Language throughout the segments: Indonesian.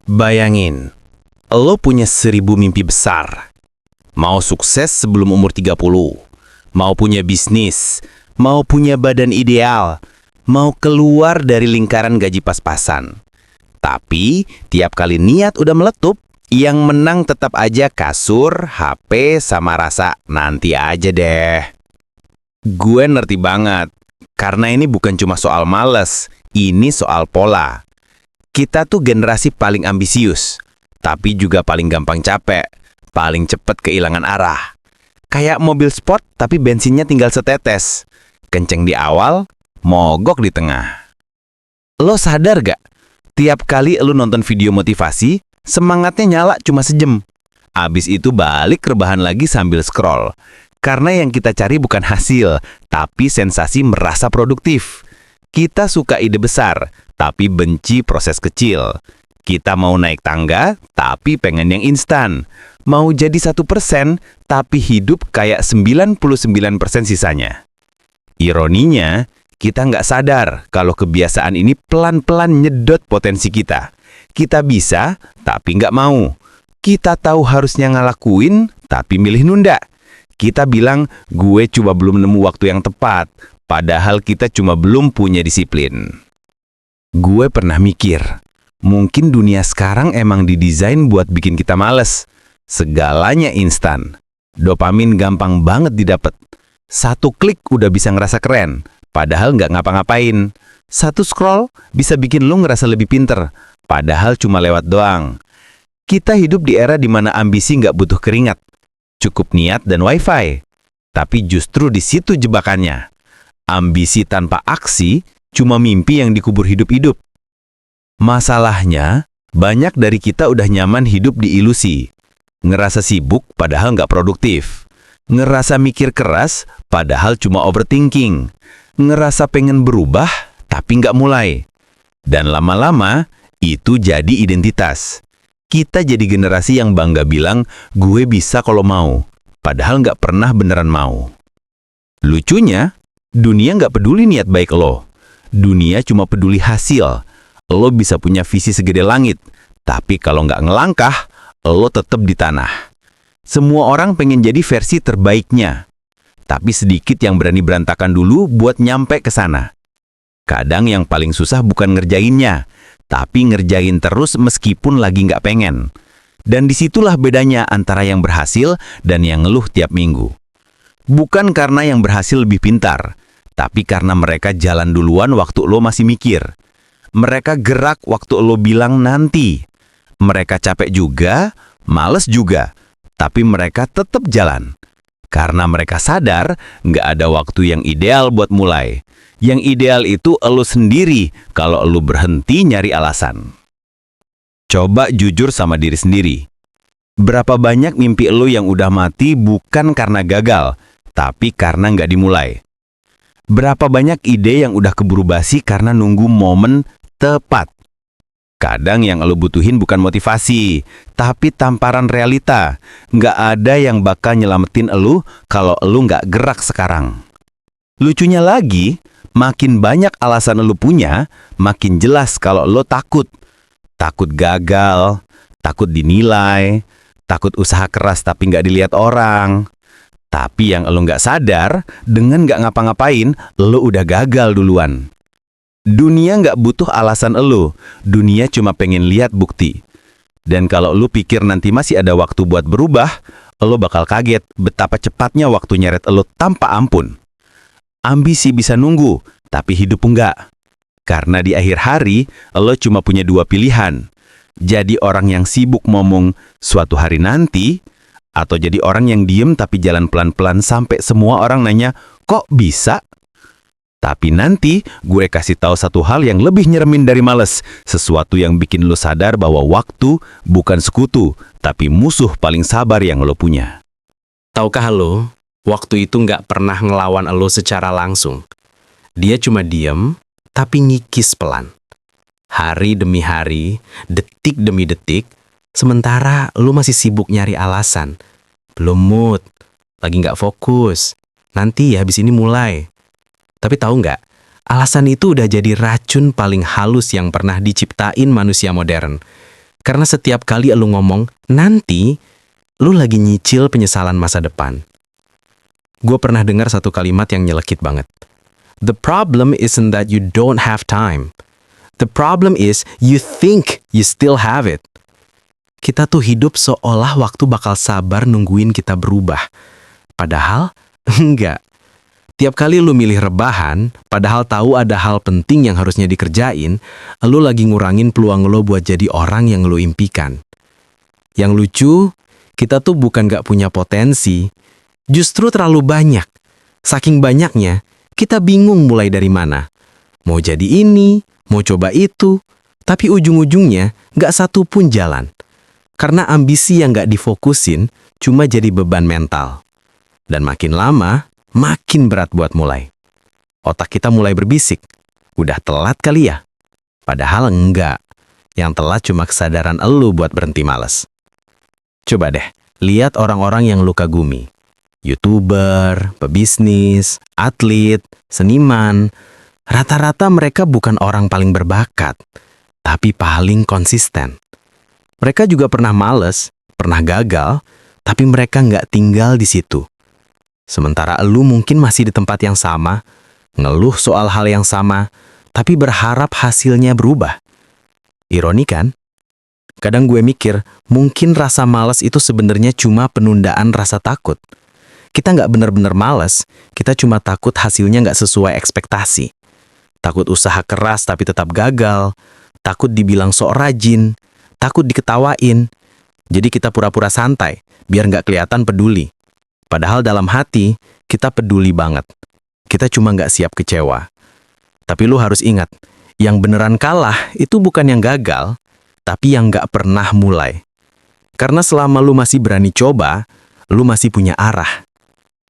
Bayangin, lo punya 1000 mimpi besar. Mau sukses sebelum umur 30, mau punya bisnis, mau punya badan ideal, mau keluar dari lingkaran gaji pas-pasan. Tapi, tiap kali niat udah meletup, yang menang tetap aja kasur, HP, sama rasa nanti aja deh. Gue ngerti banget, karena ini bukan cuma soal males, ini soal pola. Kita tuh generasi paling ambisius, tapi juga paling gampang capek, paling cepet kehilangan arah. Kayak mobil sport tapi bensinnya tinggal setetes. Kenceng di awal, mogok di tengah. Lo sadar gak? Tiap kali lo nonton video motivasi, semangatnya nyala cuma sejam. Abis itu balik rebahan lagi sambil scroll. Karena yang kita cari bukan hasil, tapi sensasi merasa produktif. Kita suka ide besar, tapi benci proses kecil. Kita mau naik tangga, tapi pengen yang instan. Mau jadi 1%, tapi hidup kayak 99% sisanya. Ironinya, kita nggak sadar kalau kebiasaan ini pelan-pelan nyedot potensi kita. Kita bisa, tapi nggak mau. Kita tahu harusnya ngelakuin, tapi milih nunda. Kita bilang, gue coba belum nemu waktu yang tepat, padahal kita cuma belum punya disiplin. Gue pernah mikir, mungkin dunia sekarang emang didesain buat bikin kita males. Segalanya instan. Dopamin gampang banget didapat. Satu klik udah bisa ngerasa keren, padahal nggak ngapa-ngapain. Satu scroll bisa bikin lo ngerasa lebih pinter, padahal cuma lewat doang. Kita hidup di era di mana ambisi nggak butuh keringat. Cukup niat dan wifi. Tapi justru di situ jebakannya. Ambisi tanpa aksi cuma mimpi yang dikubur hidup-hidup. Masalahnya, banyak dari kita udah nyaman hidup di ilusi. Ngerasa sibuk padahal nggak produktif. Ngerasa mikir keras padahal cuma overthinking. Ngerasa pengen berubah tapi nggak mulai. Dan lama-lama, itu jadi identitas. Kita jadi generasi yang bangga bilang, gue bisa kalau mau. Padahal nggak pernah beneran mau. Lucunya, dunia nggak peduli niat baik lo. Dunia cuma peduli hasil. Lo bisa punya visi segede langit, tapi kalau nggak ngelangkah, lo tetap di tanah. Semua orang pengen jadi versi terbaiknya, tapi sedikit yang berani berantakan dulu buat nyampe ke sana. Kadang yang paling susah bukan ngerjainnya, tapi ngerjain terus meskipun lagi nggak pengen. Dan disitulah bedanya antara yang berhasil dan yang ngeluh tiap minggu. Bukan karena yang berhasil lebih pintar, tapi karena mereka jalan duluan waktu lo masih mikir. Mereka gerak waktu lo bilang nanti. Mereka capek juga, males juga, tapi mereka tetap jalan. Karena mereka sadar nggak ada waktu yang ideal buat mulai. Yang ideal itu lo sendiri kalau lo berhenti nyari alasan. Coba jujur sama diri sendiri. Berapa banyak mimpi lo yang udah mati bukan karena gagal, tapi karena nggak dimulai? Berapa banyak ide yang udah keburu basi karena nunggu momen tepat? Kadang yang lo butuhin bukan motivasi, tapi tamparan realita. Nggak ada yang bakal nyelamatin lo kalau lo nggak gerak sekarang. Lucunya lagi, makin banyak alasan lo punya, makin jelas kalau lo takut. Takut gagal, takut dinilai, takut usaha keras tapi nggak dilihat orang. Tapi yang lo nggak sadar, dengan nggak ngapa-ngapain, lo udah gagal duluan. Dunia nggak butuh alasan lo, dunia cuma pengen lihat bukti. Dan kalau lo pikir nanti masih ada waktu buat berubah, lo bakal kaget betapa cepatnya waktu nyeret lo tanpa ampun. Ambisi bisa nunggu, tapi hidup enggak. Karena di akhir hari, lo cuma punya dua pilihan. Jadi orang yang sibuk ngomong suatu hari nanti, atau jadi orang yang diem tapi jalan pelan-pelan sampai semua orang nanya, kok bisa? Tapi nanti gue kasih tahu satu hal yang lebih nyeremin dari males. Sesuatu yang bikin lo sadar bahwa waktu bukan sekutu, tapi musuh paling sabar yang lo punya. Tahukah lo, waktu itu nggak pernah ngelawan lo secara langsung. Dia cuma diem, tapi ngikis pelan. Hari demi hari, detik demi detik, sementara lo masih sibuk nyari alasan. Belum mood, lagi nggak fokus, nanti ya habis ini mulai. Tapi tahu nggak, alasan itu udah jadi racun paling halus yang pernah diciptain manusia modern. Karena setiap kali lu ngomong, nanti, lu lagi nyicil penyesalan masa depan. Gue pernah dengar satu kalimat yang nyelekit banget. The problem isn't that you don't have time. The problem is you think you still have it. Kita tuh hidup seolah waktu bakal sabar nungguin kita berubah. Padahal, enggak. Tiap kali lu milih rebahan, padahal tahu ada hal penting yang harusnya dikerjain, lu lagi ngurangin peluang lo buat jadi orang yang lu impikan. Yang lucu, kita tuh bukan gak punya potensi, justru terlalu banyak. Saking banyaknya, kita bingung mulai dari mana. Mau jadi ini, mau coba itu, tapi ujung-ujungnya gak satu pun jalan. Karena ambisi yang gak difokusin cuma jadi beban mental. Dan makin lama, makin berat buat mulai. Otak kita mulai berbisik, udah telat kali ya? Padahal enggak. Yang telat cuma kesadaran elu buat berhenti males. Coba deh, lihat orang-orang yang lu kagumi. YouTuber, pebisnis, atlet, seniman. Rata-rata mereka bukan orang paling berbakat, tapi paling konsisten. Mereka juga pernah males, pernah gagal, tapi mereka nggak tinggal di situ. Sementara elu mungkin masih di tempat yang sama, ngeluh soal hal yang sama, tapi berharap hasilnya berubah. Ironi kan? Kadang gue mikir, mungkin rasa malas itu sebenarnya cuma penundaan rasa takut. Kita nggak bener-bener malas, kita cuma takut hasilnya nggak sesuai ekspektasi. Takut usaha keras tapi tetap gagal, takut dibilang sok rajin, takut diketawain. Jadi kita pura-pura santai, biar nggak kelihatan peduli. Padahal dalam hati, kita peduli banget. Kita cuma nggak siap kecewa. Tapi lu harus ingat, yang beneran kalah itu bukan yang gagal, tapi yang nggak pernah mulai. Karena selama lu masih berani coba, lu masih punya arah.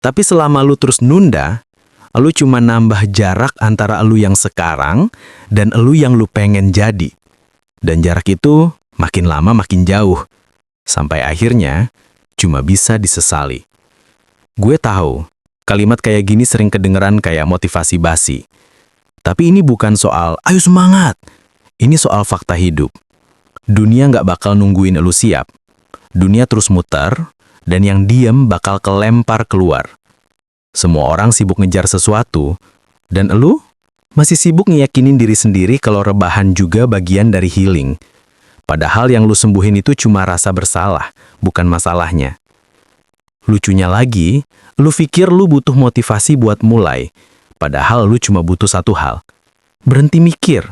Tapi selama lu terus nunda, lu cuma nambah jarak antara lu yang sekarang dan lu yang lu pengen jadi. Dan jarak itu makin lama makin jauh. Sampai akhirnya, cuma bisa disesali. Gue tahu, kalimat kayak gini sering kedengeran kayak motivasi basi. Tapi ini bukan soal, ayo semangat. Ini soal fakta hidup. Dunia nggak bakal nungguin elu siap. Dunia terus muter, dan yang diem bakal kelempar keluar. Semua orang sibuk ngejar sesuatu, dan elu masih sibuk ngeyakinin diri sendiri kalau rebahan juga bagian dari healing. Padahal yang lu sembuhin itu cuma rasa bersalah, bukan masalahnya. Lucunya lagi, lu pikir lu butuh motivasi buat mulai, padahal lu cuma butuh satu hal. Berhenti mikir,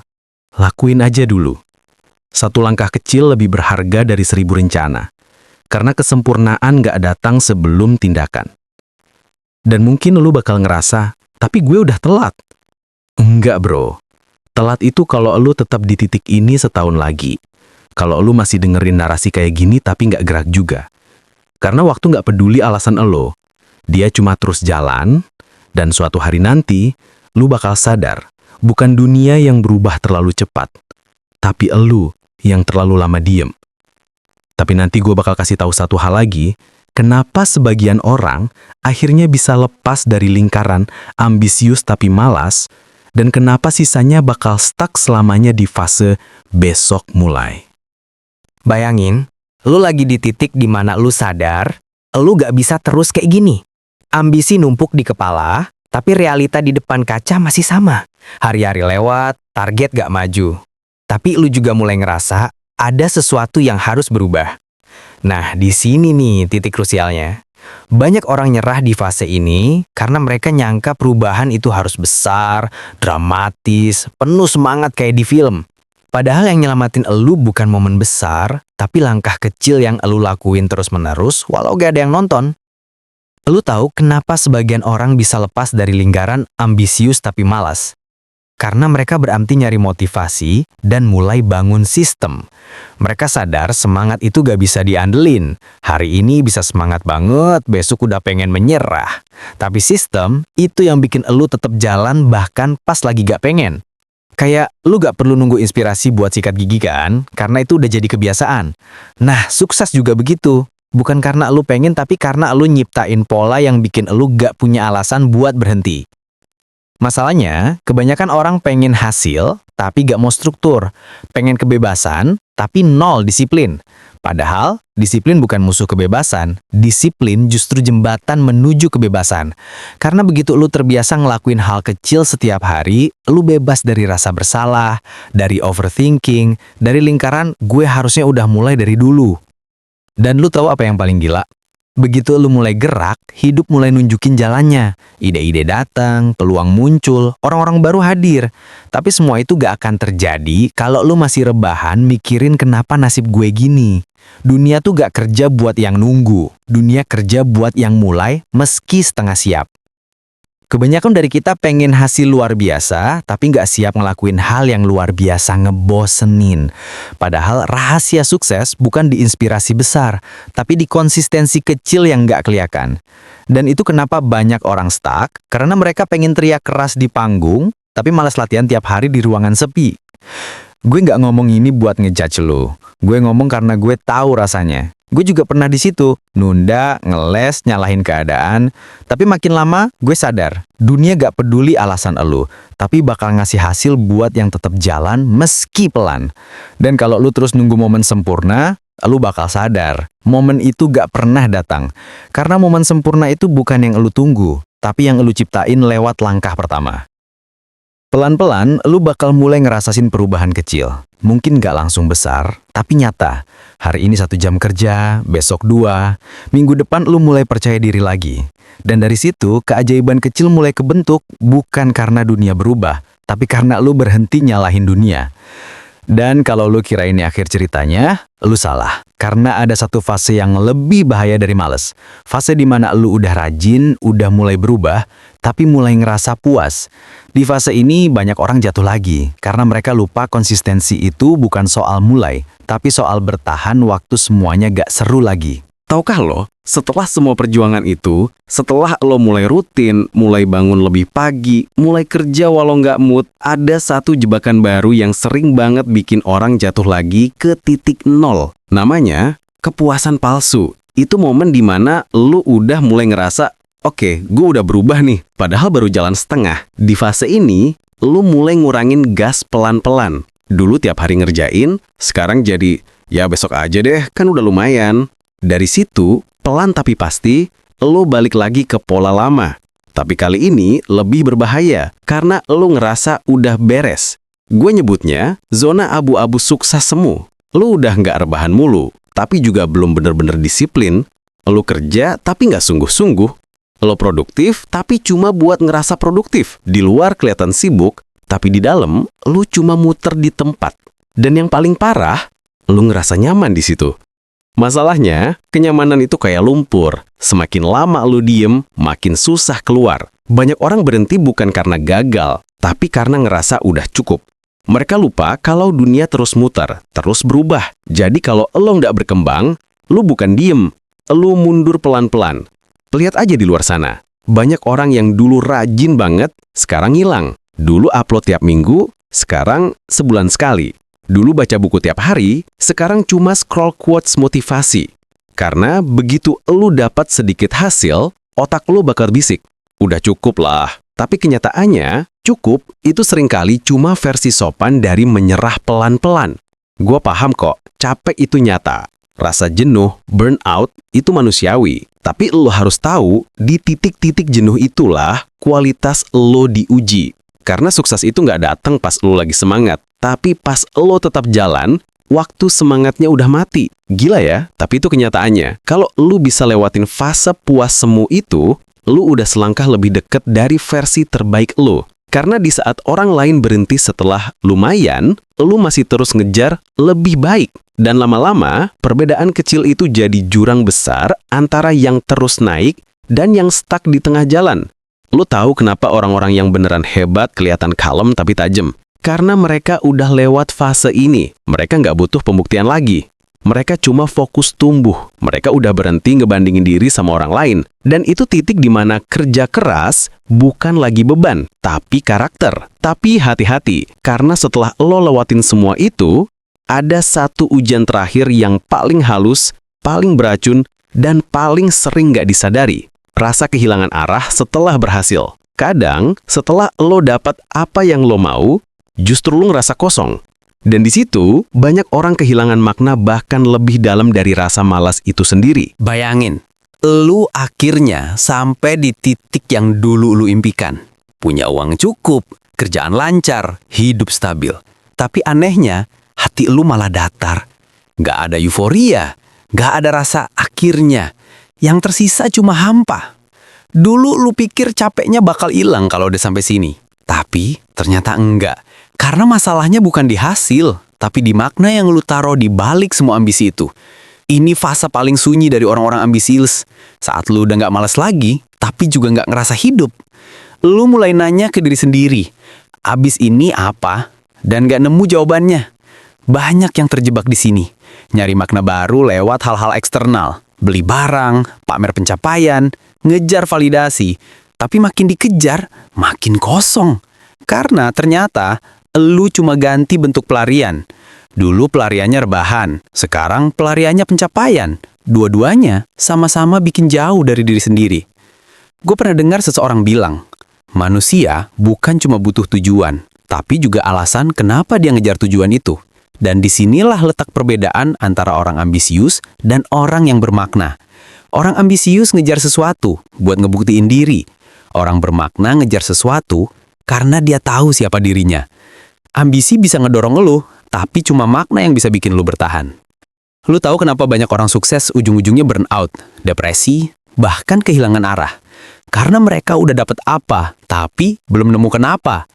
lakuin aja dulu. Satu langkah kecil lebih berharga dari 1000 rencana, karena kesempurnaan gak datang sebelum tindakan. Dan mungkin lu bakal ngerasa, tapi gue udah telat. Enggak bro, telat itu kalau lu tetap di titik ini setahun lagi. Kalau lu masih dengerin narasi kayak gini tapi gak gerak juga. Karena waktu nggak peduli alasan elo, dia cuma terus jalan, dan suatu hari nanti, lu bakal sadar, bukan dunia yang berubah terlalu cepat, tapi elu yang terlalu lama diem. Tapi nanti gue bakal kasih tahu satu hal lagi, kenapa sebagian orang akhirnya bisa lepas dari lingkaran ambisius tapi malas, dan kenapa sisanya bakal stuck selamanya di fase besok mulai. Bayangin, lu lagi di titik di mana lu sadar, lu gak bisa terus kayak gini. Ambisi numpuk di kepala, tapi realita di depan kaca masih sama. Hari-hari lewat, target gak maju. Tapi lu juga mulai ngerasa ada sesuatu yang harus berubah. Nah, di sini nih titik krusialnya. Banyak orang nyerah di fase ini karena mereka nyangka perubahan itu harus besar, dramatis, penuh semangat kayak di film. Padahal yang nyelamatin elu bukan momen besar, tapi langkah kecil yang elu lakuin terus-menerus walau gak ada yang nonton. Elu tahu kenapa sebagian orang bisa lepas dari lingkaran ambisius tapi malas? Karena mereka berhenti nyari motivasi dan mulai bangun sistem. Mereka sadar semangat itu gak bisa diandelin. Hari ini bisa semangat banget, besok udah pengen menyerah. Tapi sistem itu yang bikin elu tetap jalan bahkan pas lagi gak pengen. Kayak lu gak perlu nunggu inspirasi buat sikat gigi kan, karena itu udah jadi kebiasaan. Nah, sukses juga begitu. Bukan karena lu pengen, tapi karena lu nyiptain pola yang bikin lu gak punya alasan buat berhenti. Masalahnya, kebanyakan orang pengen hasil, tapi gak mau struktur. Pengen kebebasan, tapi nol disiplin. Padahal, disiplin bukan musuh kebebasan, disiplin justru jembatan menuju kebebasan. Karena begitu lu terbiasa ngelakuin hal kecil setiap hari, lu bebas dari rasa bersalah, dari overthinking, dari lingkaran gue harusnya udah mulai dari dulu. Dan lu tahu apa yang paling gila? Begitu lu mulai gerak, hidup mulai nunjukin jalannya. Ide-ide datang, peluang muncul, orang-orang baru hadir. Tapi semua itu gak akan terjadi kalau lu masih rebahan mikirin kenapa nasib gue gini. Dunia tuh gak kerja buat yang nunggu. Dunia kerja buat yang mulai meski setengah siap. Kebanyakan dari kita pengen hasil luar biasa, tapi nggak siap ngelakuin hal yang luar biasa ngebosenin. Padahal rahasia sukses bukan di inspirasi besar, tapi di konsistensi kecil yang nggak kelihatan. Dan itu kenapa banyak orang stuck, karena mereka pengen teriak keras di panggung, tapi malas latihan tiap hari di ruangan sepi. Gue nggak ngomong ini buat ngejudge lo. Gue ngomong karena gue tahu rasanya. Gue juga pernah di situ, nunda, ngeles, nyalahin keadaan. Tapi makin lama, gue sadar, dunia gak peduli alasan elu, tapi bakal ngasih hasil buat yang tetap jalan meski pelan. Dan kalau lu terus nunggu momen sempurna, lu bakal sadar, momen itu gak pernah datang. Karena momen sempurna itu bukan yang elu tunggu, tapi yang elu ciptain lewat langkah pertama. Pelan-pelan, lu bakal mulai ngerasain perubahan kecil. Mungkin gak langsung besar, tapi nyata. Hari ini 1 jam kerja, besok 2. Minggu depan lu mulai percaya diri lagi. Dan dari situ, keajaiban kecil mulai kebentuk, bukan karena dunia berubah, tapi karena lu berhenti nyalahin dunia. Dan kalau lu kira ini akhir ceritanya, lu salah. Karena ada satu fase yang lebih bahaya dari males. Fase di mana lu udah rajin, udah mulai berubah, tapi mulai ngerasa puas. Di fase ini banyak orang jatuh lagi, karena mereka lupa konsistensi itu bukan soal mulai, tapi soal bertahan waktu semuanya gak seru lagi. Tahukah lo, setelah semua perjuangan itu, setelah lo mulai rutin, mulai bangun lebih pagi, mulai kerja walau nggak mood, ada satu jebakan baru yang sering banget bikin orang jatuh lagi ke titik nol. Namanya kepuasan palsu. Itu momen dimana lo udah mulai ngerasa, oke, gue udah berubah nih, padahal baru jalan setengah. Di fase ini, lo mulai ngurangin gas pelan-pelan. Dulu tiap hari ngerjain, sekarang jadi, ya besok aja deh, kan udah lumayan. Dari situ, pelan tapi pasti, lo balik lagi ke pola lama. Tapi kali ini lebih berbahaya, karena lo ngerasa udah beres. Gue nyebutnya zona abu-abu sukses semu. Lo udah nggak rebahan mulu, tapi juga belum bener-bener disiplin. Lo kerja tapi nggak sungguh-sungguh. Lo produktif tapi cuma buat ngerasa produktif. Di luar kelihatan sibuk, tapi di dalam lo cuma muter di tempat. Dan yang paling parah, lo ngerasa nyaman di situ. Masalahnya, kenyamanan itu kayak lumpur. Semakin lama lu diem, makin susah keluar. Banyak orang berhenti bukan karena gagal, tapi karena ngerasa udah cukup. Mereka lupa kalau dunia terus muter, terus berubah. Jadi kalau lo nggak berkembang, lu bukan diem, lu mundur pelan-pelan. Lihat aja di luar sana. Banyak orang yang dulu rajin banget, sekarang hilang. Dulu upload tiap minggu, sekarang sebulan sekali. Dulu baca buku tiap hari, sekarang cuma scroll quotes motivasi. Karena begitu lu dapat sedikit hasil, otak lu bakal bisik. Udah cukup lah. Tapi kenyataannya, cukup itu seringkali cuma versi sopan dari menyerah pelan-pelan. Gua paham kok, capek itu nyata. Rasa jenuh, burnout, itu manusiawi. Tapi lu harus tahu, di titik-titik jenuh itulah kualitas lu diuji. Karena sukses itu nggak datang pas lu lagi semangat. Tapi pas lo tetap jalan, waktu semangatnya udah mati. Gila ya, tapi itu kenyataannya. Kalau lu bisa lewatin fase puas semu itu, lu udah selangkah lebih deket dari versi terbaik lu. Karena di saat orang lain berhenti setelah lumayan, lu masih terus ngejar lebih baik. Dan lama-lama, perbedaan kecil itu jadi jurang besar antara yang terus naik dan yang stuck di tengah jalan. Lu tahu kenapa orang-orang yang beneran hebat kelihatan kalem tapi tajam? Karena mereka udah lewat fase ini, mereka nggak butuh pembuktian lagi. Mereka cuma fokus tumbuh. Mereka udah berhenti ngebandingin diri sama orang lain. Dan itu titik di mana kerja keras bukan lagi beban, tapi karakter. Tapi hati-hati, karena setelah lo lewatin semua itu, ada satu ujian terakhir yang paling halus, paling beracun, dan paling sering nggak disadari. Rasa kehilangan arah setelah berhasil. Kadang, setelah lo dapat apa yang lo mau, justru lu ngerasa kosong. Dan di situ, banyak orang kehilangan makna bahkan lebih dalam dari rasa malas itu sendiri. Bayangin, lu akhirnya sampai di titik yang dulu lu impikan. Punya uang cukup, kerjaan lancar, hidup stabil. Tapi anehnya, hati lu malah datar. Gak ada euforia, gak ada rasa akhirnya. Yang tersisa cuma hampa. Dulu lu pikir capeknya bakal hilang kalau udah sampai sini. Tapi ternyata enggak. Karena masalahnya bukan di hasil, tapi di makna yang lu taruh di balik semua ambisi itu. Ini fase paling sunyi dari orang-orang ambisius. Saat lu udah gak malas lagi, tapi juga gak ngerasa hidup. Lu mulai nanya ke diri sendiri, abis ini apa? Dan gak nemu jawabannya. Banyak yang terjebak di sini. Nyari makna baru lewat hal-hal eksternal. Beli barang, pamer pencapaian, ngejar validasi. Tapi makin dikejar, makin kosong. Karena ternyata lu cuma ganti bentuk pelarian. Dulu pelariannya rebahan, sekarang pelariannya pencapaian. Dua-duanya sama-sama bikin jauh dari diri sendiri. Gue pernah dengar seseorang bilang, manusia bukan cuma butuh tujuan, tapi juga alasan kenapa dia ngejar tujuan itu. Dan disinilah letak perbedaan antara orang ambisius dan orang yang bermakna. Orang ambisius ngejar sesuatu buat ngebuktiin diri. Orang bermakna ngejar sesuatu karena dia tahu siapa dirinya. Ambisi bisa ngedorong lu, tapi cuma makna yang bisa bikin lu bertahan. Lu tahu kenapa banyak orang sukses ujung-ujungnya burnout, depresi, bahkan kehilangan arah? Karena mereka udah dapet apa, tapi belum nemu kenapa.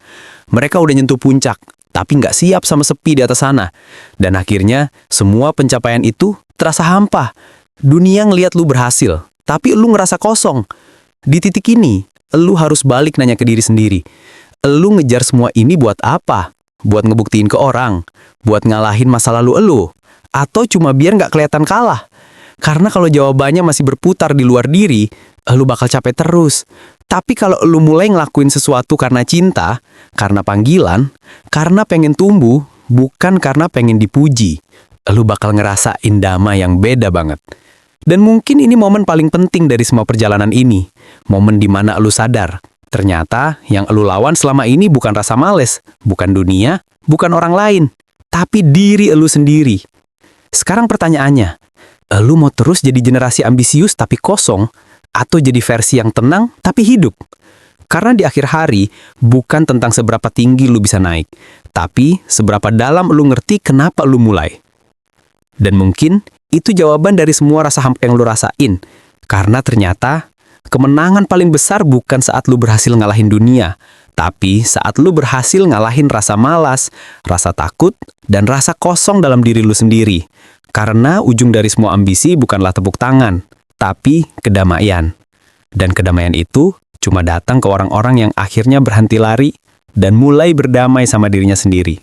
Mereka udah nyentuh puncak, tapi nggak siap sama sepi di atas sana. Dan akhirnya, semua pencapaian itu terasa hampa. Dunia ngeliat lu berhasil, tapi lu ngerasa kosong. Di titik ini, lu harus balik nanya ke diri sendiri. Lu ngejar semua ini buat apa? Buat ngebuktiin ke orang? Buat ngalahin masa lalu lu? Atau cuma biar nggak kelihatan kalah? Karena kalau jawabannya masih berputar di luar diri, lu bakal capek terus. Tapi kalau lu mulai ngelakuin sesuatu karena cinta, karena panggilan, karena pengen tumbuh, bukan karena pengen dipuji, lu bakal ngerasain damai yang beda banget. Dan mungkin ini momen paling penting dari semua perjalanan ini. Momen dimana lu sadar, ternyata yang lu lawan selama ini bukan rasa males, bukan dunia, bukan orang lain, tapi diri lu sendiri. Sekarang pertanyaannya, lu mau terus jadi generasi ambisius tapi kosong, atau jadi versi yang tenang tapi hidup? Karena di akhir hari, bukan tentang seberapa tinggi lu bisa naik, tapi seberapa dalam lu ngerti kenapa lu mulai. Dan mungkin itu jawaban dari semua rasa hampa yang lu rasain. Karena ternyata kemenangan paling besar bukan saat lu berhasil ngalahin dunia, tapi saat lu berhasil ngalahin rasa malas, rasa takut, dan rasa kosong dalam diri lu sendiri. Karena ujung dari semua ambisi bukanlah tepuk tangan, tapi kedamaian. Dan kedamaian itu cuma datang ke orang-orang yang akhirnya berhenti lari dan mulai berdamai sama dirinya sendiri.